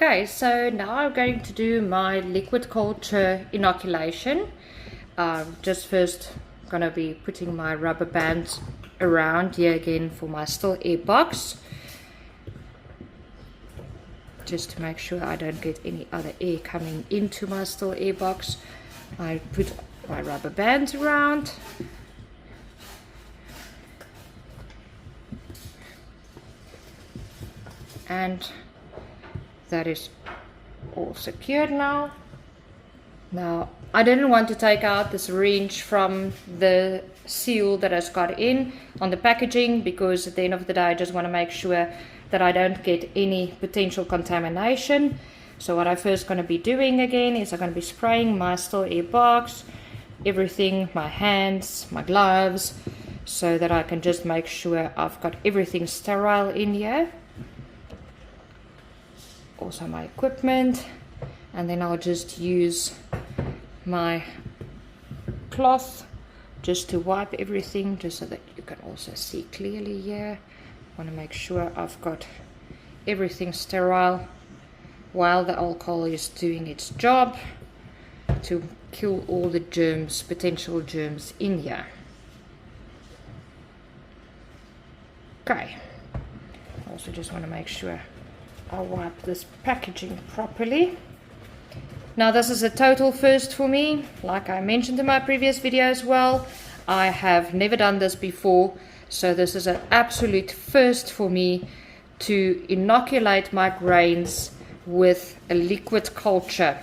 Okay, so now I'm going to do my liquid culture inoculation. Just first gonna be putting my rubber bands around here again for my still air box, just to make sure I don't get any other air coming into my still air box. I put my rubber bands around. And that is all secured now. Now, I didn't want to take out the syringe from the seal that has got in on the packaging, because at the end of the day I just want to make sure that I don't get any potential contamination. So what I'm first going to be doing again is I'm going to be spraying my still air box, everything, my hands, my gloves, so that I can just make sure I've got everything sterile in here. Also my equipment, and then I'll just use my cloth just to wipe everything, just so that you can also see clearly here. I want to make sure I've got everything sterile while the alcohol is doing its job to kill all the germs, potential germs in here. Okay, I also just want to make sure I'll wipe this packaging properly. Now this is a total first for me. Like I mentioned in my previous video as well, I have never done this before, so this is an absolute first for me to inoculate my grains with a liquid culture.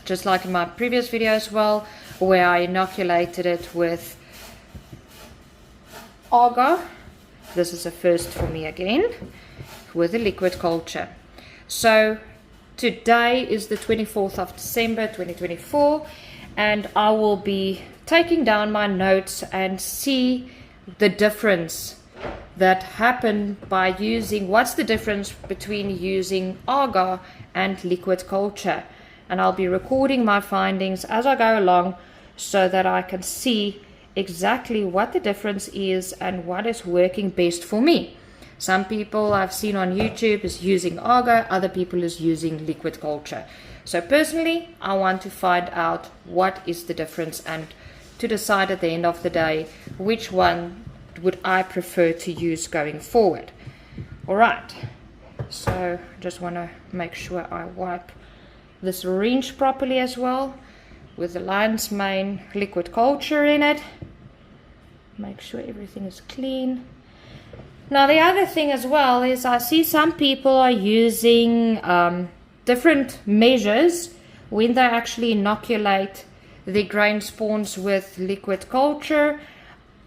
Just like in my previous video as well, where I inoculated it with agar. This is a first for me again, with a liquid culture. So today is the 24th of December 2024, and I will be taking down my notes and see the difference that happened by using, what's the difference between using agar and liquid culture. And I'll be recording my findings as I go along, so that I can see exactly what the difference is and what is working best for me. Some people I've seen on YouTube is using agar, other people is using liquid culture. So personally, I want to find out what is the difference, and to decide at the end of the day which one would I prefer to use going forward. Alright, so just want to make sure I wipe the syringe properly as well, with the lion's mane liquid culture in it. Make sure everything is clean. Now the other thing as well is I see some people are using different measures when they actually inoculate the grain spawns with liquid culture.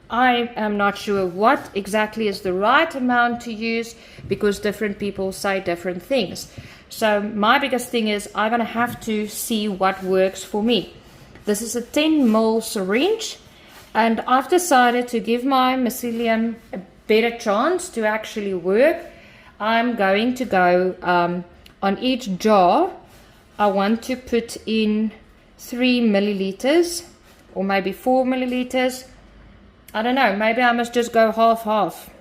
I am not sure what exactly is the right amount to use, because different people say different things. So my biggest thing is I'm going to have to see what works for me. This is a 10 ml syringe, and I've decided to give my mycelium a better chance to actually work. I'm going to go on each jar, I want to put in 3 milliliters or maybe 4 milliliters. I don't know, maybe I must just go half-half.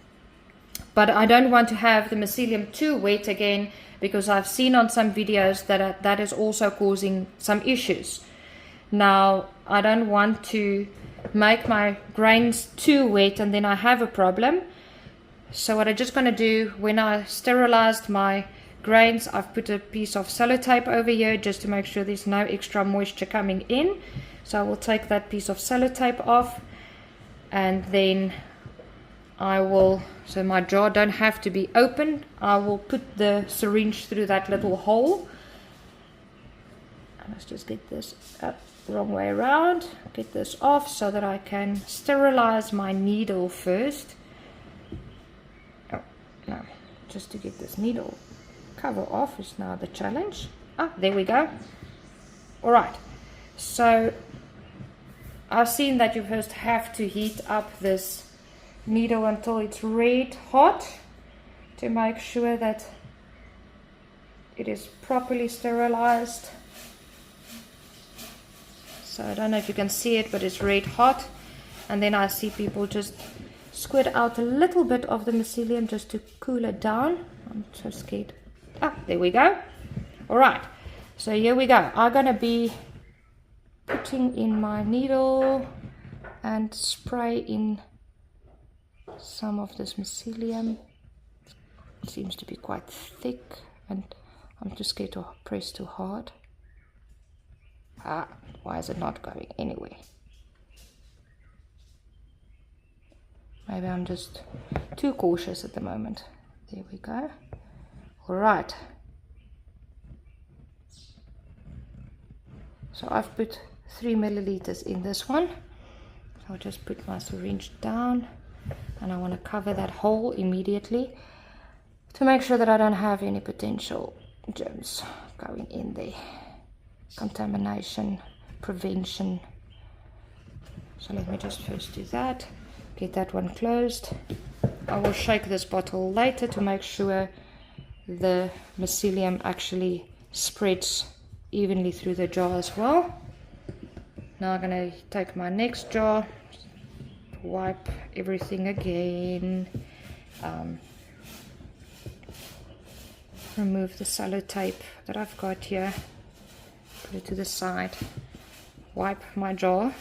But I don't want to have the mycelium too wet again, because I've seen on some videos that that is also causing some issues. Now, I don't want to make my grains too wet and then I have a problem. So what I'm just going to do, when I sterilized my grains, I've put a piece of sellotape over here just to make sure there's no extra moisture coming in. So I will take that piece of sellotape off, and then I will, so my jar don't have to be open, I will put the syringe through that little hole. And let's just get this up the wrong way around, get this off so that I can sterilize my needle first. Oh, no, just to get this needle cover off is now the challenge. Ah, there we go. Alright, so I've seen that you first have to heat up this needle until it's red hot to make sure that it is properly sterilized. So I don't know if you can see it, but it's red hot. And then I see people just squirt out a little bit of the mycelium just to cool it down. I'm so scared. Ah, there we go. All right, so here we go. I'm gonna be putting in my needle and spray in some of this mycelium. It seems to be quite thick, and I'm too scared to press too hard. Why is it not going anywhere? Maybe I'm just too cautious at the moment. There we go. All right. So I've put 3 milliliters in this one. So I'll just put my syringe down, and I want to cover that hole immediately to make sure that I don't have any potential germs going in there. Contamination prevention. So let me just first do that. Get that one closed. I will shake this bottle later to make sure the mycelium actually spreads evenly through the jar as well. Now I'm going to take my next jar, wipe everything again, remove the sellotape that I've got here, put it to the side, wipe my jar,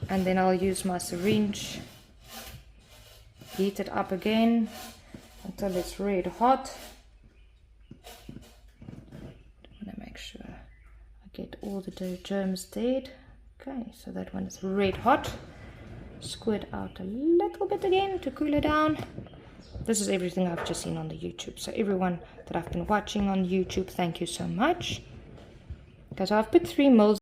and then I'll use my syringe, heat it up again until it's red hot. I want to make sure I get all the germs dead. Okay, so that one is red hot. Squirt out a little bit again to cool it down. This is everything I've just seen on the YouTube. So everyone that I've been watching on YouTube, thank you so much. Because I've put 3 mils